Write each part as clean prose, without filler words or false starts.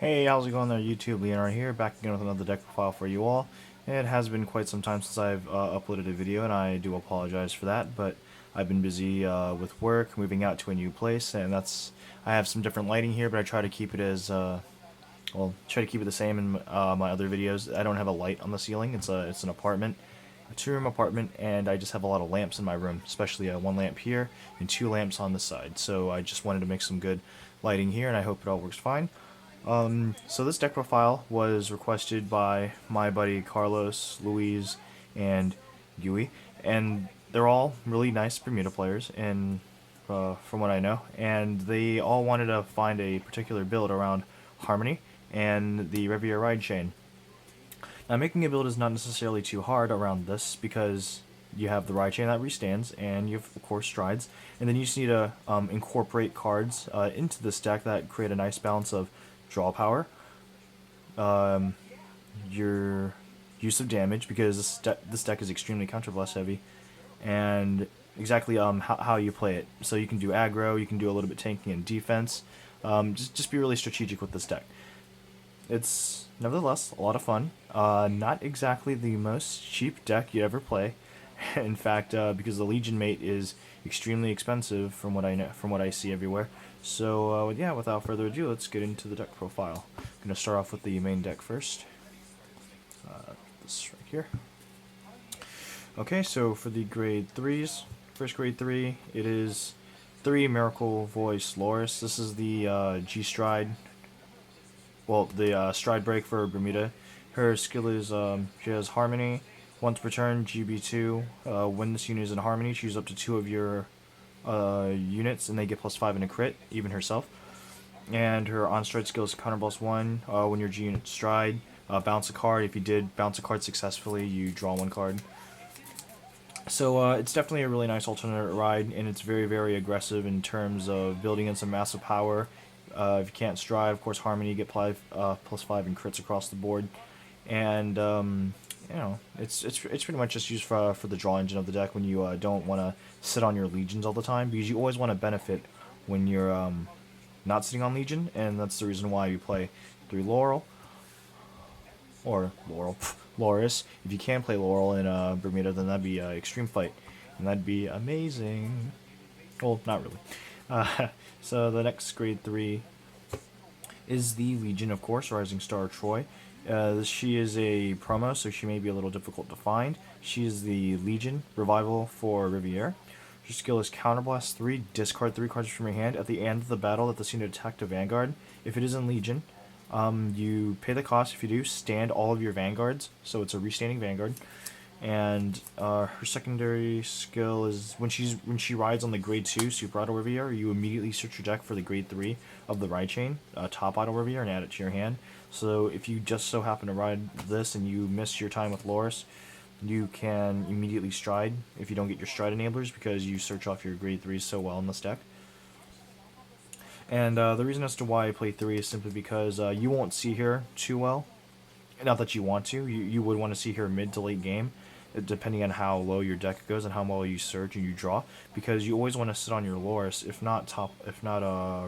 Hey, how's it going there, YouTube? Leonard here, back again with another deck profile for you all. It has been quite some time since I've uploaded a video, and I do apologize for that, but I've been busy with work, moving out to a new place, and I have some different lighting here, but I try to keep it try to keep it the same in my other videos. I don't have a light on the ceiling. It's an apartment, a two-room apartment, and I just have a lot of lamps in my room, especially one lamp here and two lamps on the side. So I just wanted to make some good lighting here, and I hope it all works fine. So this deck profile was requested by my buddy Carlos, Luis, and Yui, and they're all really nice Bermuda players, and from what I know, and they all wanted to find a particular build around Harmony and the Riviera ride chain. Now, making a build is not necessarily too hard around this because you have the ride chain that restands, and you have, of course, strides, and then you just need to incorporate cards into this deck that create a nice balance of draw power, your use of damage, because this deck is extremely counterblast heavy, and exactly how you play it. So you can do aggro, you can do a little bit tanking and defense. Just be really strategic with this deck. It's nevertheless a lot of fun. Not exactly the most cheap deck you ever play. In fact, because the Legion mate is extremely expensive from what I know, from what I see everywhere. So yeah, without further ado, let's get into the deck profile. I'm gonna start off with the main deck first. This right here. Okay, so for the grade 3s, first grade 3, it is 3 Miracle Voice Lauris. This is the G Stride, well, the Stride break for Bermuda. Her skill is she has Harmony. Once per turn, GB2. When this unit is in Harmony, choose up to 2 of your units, and they get +5 in a crit, even herself. And her on-stride skill is counter +1. When your G unit stride, bounce a card. If you did bounce a card successfully, you draw 1 card. So it's definitely a really nice alternate ride, and it's very, very aggressive in terms of building in some massive power. If you can't stride, of course, Harmony, you get +5 in crits across the board. And you know, it's pretty much just used for the draw engine of the deck when you don't want to sit on your legions all the time, because you always want to benefit when you're not sitting on legion, and that's the reason why you play 3 Laurel or Lauris. If you can play Laurel in Bermuda, then that'd be Extreme Fight, and that'd be amazing. Well, not really. So the next grade 3 is the Legion, of course, Rising Star Troy. She is a promo, so she may be a little difficult to find. She is the Legion Revival for Riviera. Her skill is Counterblast 3, discard 3 cards from your hand. At the end of the battle that this unit attacked a Vanguard, if it is in Legion, you pay the cost. If you do, stand all of your Vanguards, so it's a restanding Vanguard. And her secondary skill is when she rides on the grade 2 Super Auto Riviera, you immediately search your deck for the grade 3 of the ride chain, Top Auto Riviera, and add it to your hand. So if you just so happen to ride this and you miss your time with Lauris, you can immediately stride if you don't get your stride enablers, because you search off your grade 3s so well in this deck. And the reason as to why I play 3 is simply because you won't see her too well. Not that you want to. You would want to see her mid to late game, depending on how low your deck goes and how well you search and you draw, because you always want to sit on your Lauris, if not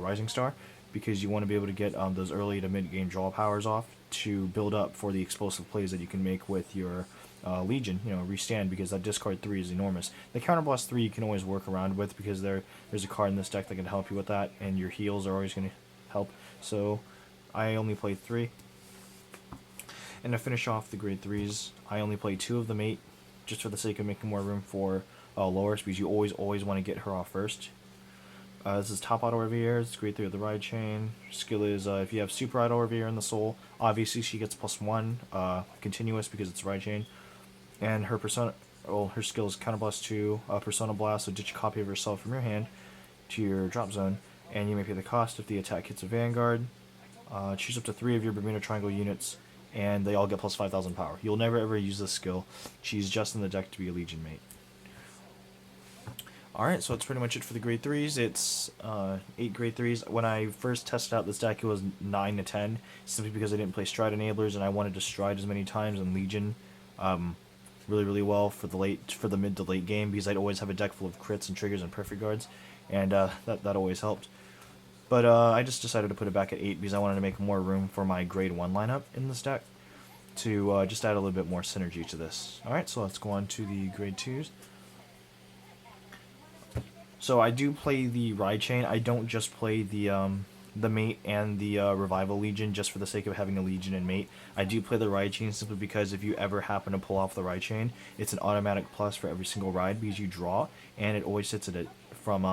Rising Star, because you want to be able to get those early to mid game draw powers off to build up for the explosive plays that you can make with your Legion, restand, because that discard 3 is enormous. The counterblast 3 you can always work around with, because there's a card in this deck that can help you with that, and your heals are always going to help. So I only play 3. And to finish off the grade 3s, I only play 2 of them 8, just for the sake of making more room for Lauris, because you always want to get her off first. This is Top Auto Riviera, it's grade 3 of the ride chain. Skill is, if you have Super Auto Riviera in the soul, obviously she gets +1, continuous, because it's ride chain. And her her skill is Counterblast 2, Persona Blast, so ditch a copy of herself from your hand to your drop zone, and you may pay the cost if the attack hits a Vanguard. Choose up to 3 of your Bermuda Triangle units, and they all get +5,000 power. You'll never ever use this skill. She's just in the deck to be a Legion mate. Alright, so that's pretty much it for the grade 3s. It's 8 grade 3s. When I first tested out this deck, it was 9 to 10, simply because I didn't play Stride Enablers, and I wanted to Stride as many times in Legion really well for the mid to late game, because I'd always have a deck full of crits and triggers and perfect guards, and that always helped. But I just decided to put it back at 8 because I wanted to make more room for my grade 1 lineup in this deck to just add a little bit more synergy to this. Alright, so let's go on to the grade 2s. So I do play the Ride Chain. I don't just play the Mate and the Revival Legion just for the sake of having a Legion and Mate. I do play the Ride Chain simply because if you ever happen to pull off the Ride Chain, it's an automatic plus for every single ride because you draw, and it always sits at it from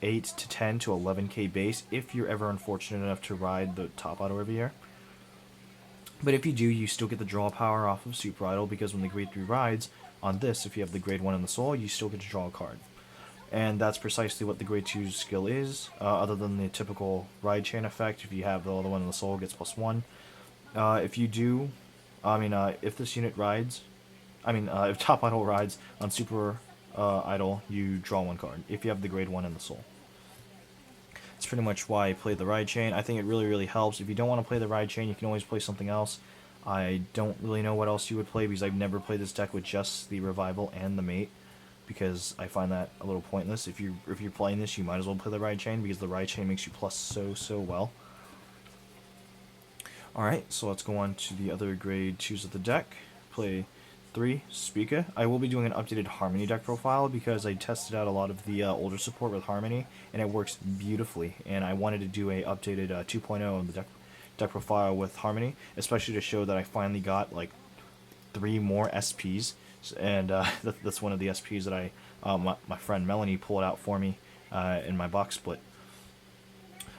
8 to 10 to 11k base if you're ever unfortunate enough to ride the top auto every year. But if you do, you still get the draw power off of Super Idol because when the grade 3 rides, on this, if you have the grade 1 in the soul, you still get to draw a card. And that's precisely what the grade 2 skill is, other than the typical ride chain effect. If you have the other one in the soul, it gets +1. If you do, if this unit rides, if top idol rides on super idol, you draw 1 card, if you have the grade 1 in the soul. That's pretty much why I play the ride chain. I think it really, really helps. If you don't want to play the ride chain, you can always play something else. I don't really know what else you would play because I've never played this deck with just the revival and the mate, because I find that a little pointless. If you're playing this, you might as well play the ride chain because the ride chain makes you plus so well. Alright, so let's go on to the other grade 2s of the deck. Play 3, Spica. I will be doing an updated Harmony deck profile because I tested out a lot of the older support with Harmony, and it works beautifully. And I wanted to do a updated 2.0 of the deck profile with Harmony, especially to show that I finally got like 3 more SPs. And that's one of the SPs that my friend Melanie pulled out for me in my box split.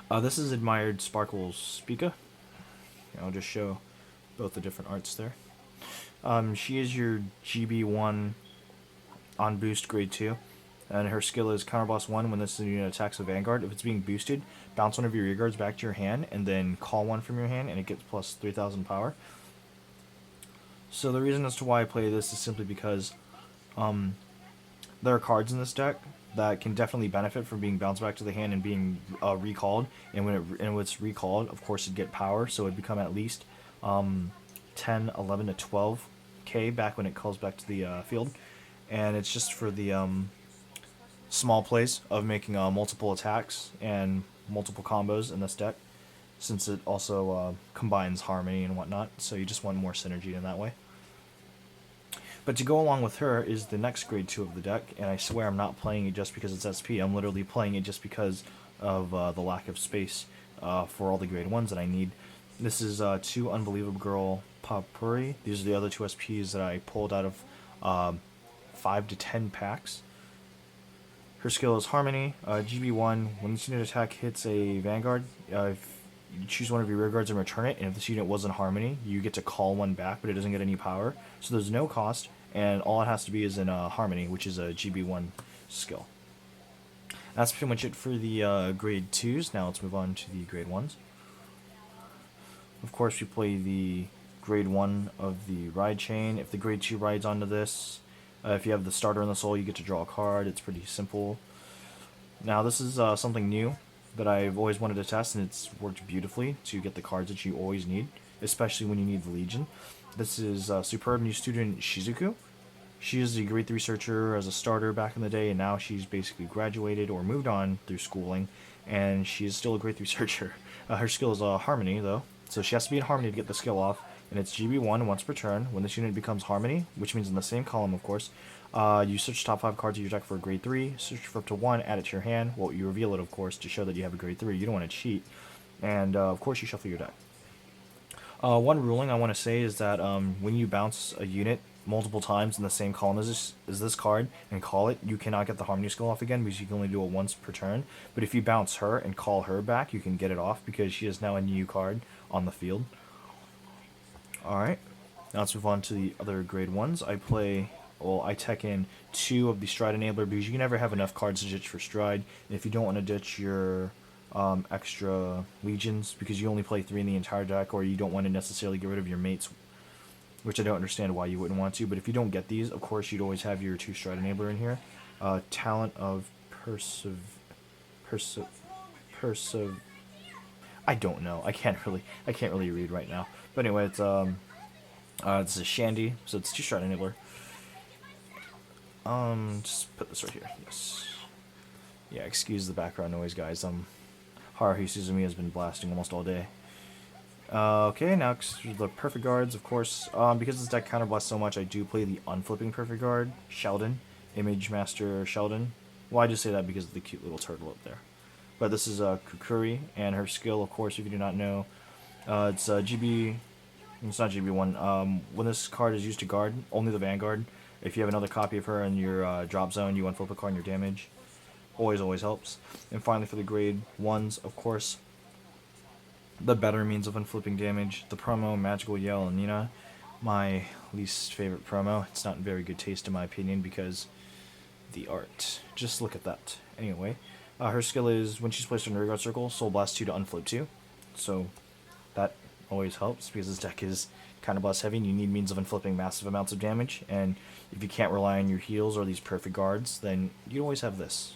This is Admired Sparkle's Spica. I'll just show both the different arts there. She is your GB1 on boost grade 2, and her skill is Counterboss 1 when this unit attacks a Vanguard. If it's being boosted, bounce one of your rear guards back to your hand, and then call one from your hand, and it gets plus 3,000 power. So the reason as to why I play this is simply because there are cards in this deck that can definitely benefit from being bounced back to the hand and being recalled. And when it's recalled, of course, it'd get power, so it'd become at least 10, 11 to 12k back when it calls back to the field. And it's just for the small plays of making multiple attacks and multiple combos in this deck, since it also combines Harmony and whatnot, so you just want more synergy in that way. But to go along with her is the next grade 2 of the deck, and I swear I'm not playing it just because it's SP. I'm literally playing it just because of the lack of space for all the grade 1s that I need. This is 2 Unbelievable Girl Papuri. These are the other 2 SPs that I pulled out of 5 to 10 packs. Her skill is Harmony. GB1, when this unit attack hits a Vanguard, if you choose one of your rear guards and return it, and if this unit was in Harmony, you get to call one back, but it doesn't get any power. So there's no cost, and all it has to be is in Harmony, which is a GB1 skill. That's pretty much it for the grade 2s. Now let's move on to the grade 1s. Of course, we play the grade 1 of the Ride Chain. If the grade 2 rides onto this, if you have the starter in the soul, you get to draw a card. It's pretty simple. Now this is something new that I've always wanted to test, and it's worked beautifully to get the cards that you always need, especially when you need the Legion. This is superb new student Shizuku. She is a grade 3 researcher as a starter back in the day, and now she's basically graduated or moved on through schooling, and she is still a grade 3 researcher. Her skill is Harmony, though, so she has to be in Harmony to get the skill off, and it's GB1 once per turn. When this unit becomes Harmony, which means in the same column, of course, you search top 5 cards of your deck for a grade 3, search for up to 1, add it to your hand. Well, you reveal it, of course, to show that you have a grade 3. You don't want to cheat. And, of course, you shuffle your deck. One ruling I want to say is that when you bounce a unit multiple times in the same column as this card and call it, you cannot get the Harmony skill off again because you can only do it once per turn. But if you bounce her and call her back, you can get it off because she is now a new card on the field. Alright, now let's move on to the other grade 1s. I tech in 2 of the Stride Enabler because you can never have enough cards to ditch for Stride. And if you don't want to ditch your extra Legions because you only play 3 in the entire deck, or you don't want to necessarily get rid of your mates, which I don't understand why you wouldn't want to, but if you don't get these, of course you'd always have your 2 Stride Enabler in here. Talent of I don't know. I can't really read right now. But anyway, it's this is Shandy, so it's 2 Stride Enabler. Just put this right here. Yes. Yeah, excuse the background noise, guys. Haruhi Suzumi has been blasting almost all day. Okay, now the Perfect Guards, of course. Because this deck counterblasts so much, I do play the unflipping Perfect Guard, Sheldon, Image Master Sheldon. Well, I just say that because of the cute little turtle up there. But this is Kukuri, and her skill, of course, if you do not know, it's GB. It's not GB1. When this card is used to guard, only the Vanguard. If you have another copy of her in your drop zone, you unflip a card and your damage. Always helps. And finally, for the grade 1s, of course, the better means of unflipping damage. The promo, Magical Yell and Nina. My least favorite promo. It's not in very good taste in my opinion because the art. Just look at that. Anyway, her skill is when she's placed in a rearguard circle, Soul Blast 2 to unflip 2. So that always helps because this deck is kind of blast heavy and you need means of inflicting massive amounts of damage. And if you can't rely on your heals or these perfect guards, then you always have this.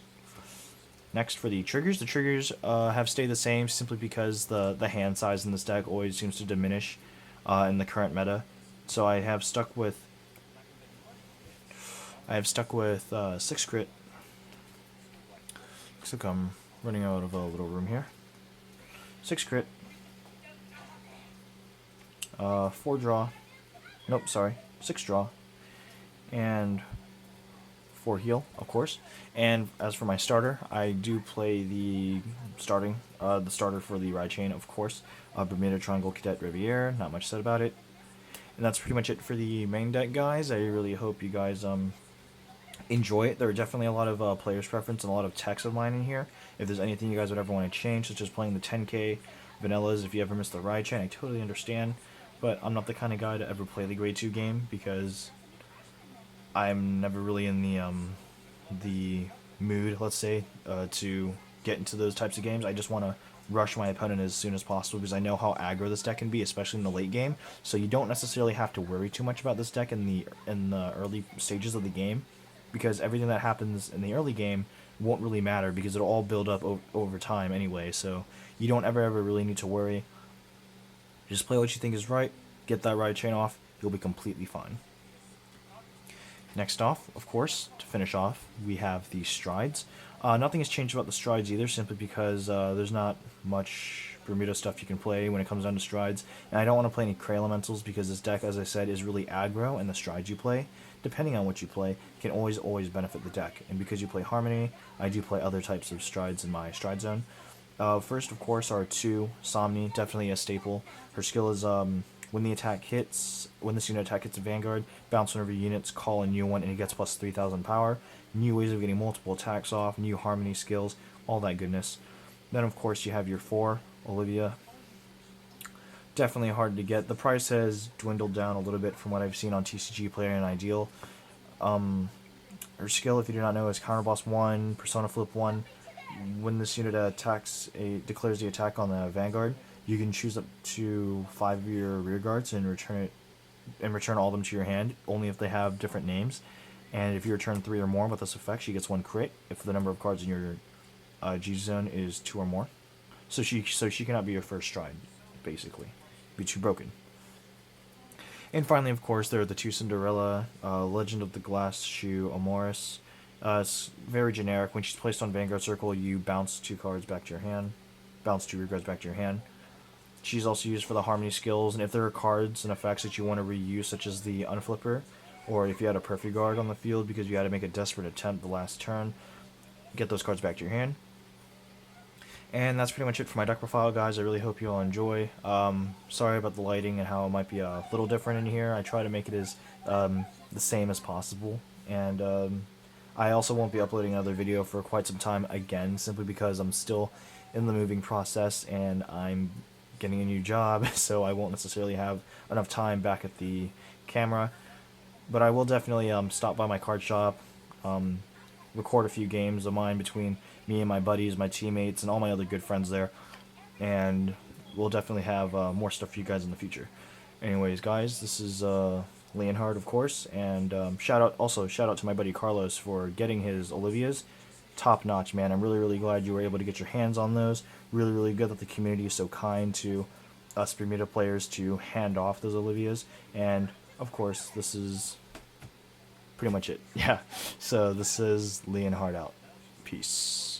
Next, for the triggers have stayed the same simply because the hand size in this deck always seems to diminish in the current meta. So I have stuck with 6 crit. Looks like I'm running out of a little room here. 6 crit. 4 draw. Nope, sorry. 6 draw. And 4 heal, of course. And as for my starter, I do play the starter for the ride chain, of course. Bermuda, Triangle, Cadet, Riviere. Not much said about it. And that's pretty much it for the main deck, guys. I really hope you guys enjoy it. There are definitely a lot of players' preference and a lot of techs of mine in here. If there's anything you guys would ever want to change, such as playing the 10k vanillas, if you ever miss the ride chain, I totally understand. But I'm not the kind of guy to ever play the grade 2 game because I'm never really in the mood, let's say, to get into those types of games. I just want to rush my opponent as soon as possible because I know how aggro this deck can be, especially in the late game. So you don't necessarily have to worry too much about this deck in the early stages of the game, because everything that happens in the early game won't really matter because it'll all build up over time anyway. So you don't ever really need to worry. Just play what you think is right, get that ride chain off, you'll be completely fine. Next off, of course, to finish off, we have the strides. Nothing has changed about the strides either, simply because there's not much Bermuda stuff you can play when it comes down to strides. And I don't want to play any Cray Elementals because this deck, as I said, is really aggro, and the strides you play, depending on what you play, can always benefit the deck. And because you play Harmony, I do play other types of strides in my stride zone. First, of course, are 2 Somni, definitely a staple. Her skill is when this unit attack hits a Vanguard, bounce one of your units, call a new one, and it gets plus 3,000 power. New ways of getting multiple attacks off, new Harmony skills, all that goodness. Then, of course, you have your 4, Olivia. Definitely hard to get. The price has dwindled down a little bit from what I've seen on TCG Player and Ideal. Her skill, if you do not know, is Counterblast 1, Persona Flip 1. When this unit declares the attack on the Vanguard, you can choose up to 5 of your rear guards and return all of them to your hand, only if they have different names. And if you return 3 or more with this effect, she gets 1 crit if the number of cards in your G zone is 2 or more. So she cannot be your first stride, basically. Be too broken. And finally, of course, there are the 2 Cinderella, Legend of the Glass Shoe, Amoris. It's very generic. When she's placed on Vanguard Circle, you bounce 2 cards back to your hand. Bounce 2 rear guards back to your hand. She's also used for the Harmony skills, and if there are cards and effects that you want to reuse, such as the Unflipper, or if you had a Perfect Guard on the field because you had to make a desperate attempt the last turn, get those cards back to your hand. And that's pretty much it for my deck profile, guys. I really hope you all enjoy. Sorry about the lighting and how it might be a little different in here. I try to make it as the same as possible. And I also won't be uploading another video for quite some time again, simply because I'm still in the moving process and I'm getting a new job, so I won't necessarily have enough time back at the camera. But I will definitely stop by my card shop, record a few games of mine between me and my buddies, my teammates, and all my other good friends there. And we'll definitely have more stuff for you guys in the future. Anyways, guys, this is Leonhard, of course, and shout out to my buddy Carlos for getting his Olivias. Top notch, man. I'm really glad you were able to get your hands on those. Really good that the community is so kind to us Bermuda players to hand off those Olivias. And of course, this is pretty much it. Yeah. So this is Leonhard out. Peace.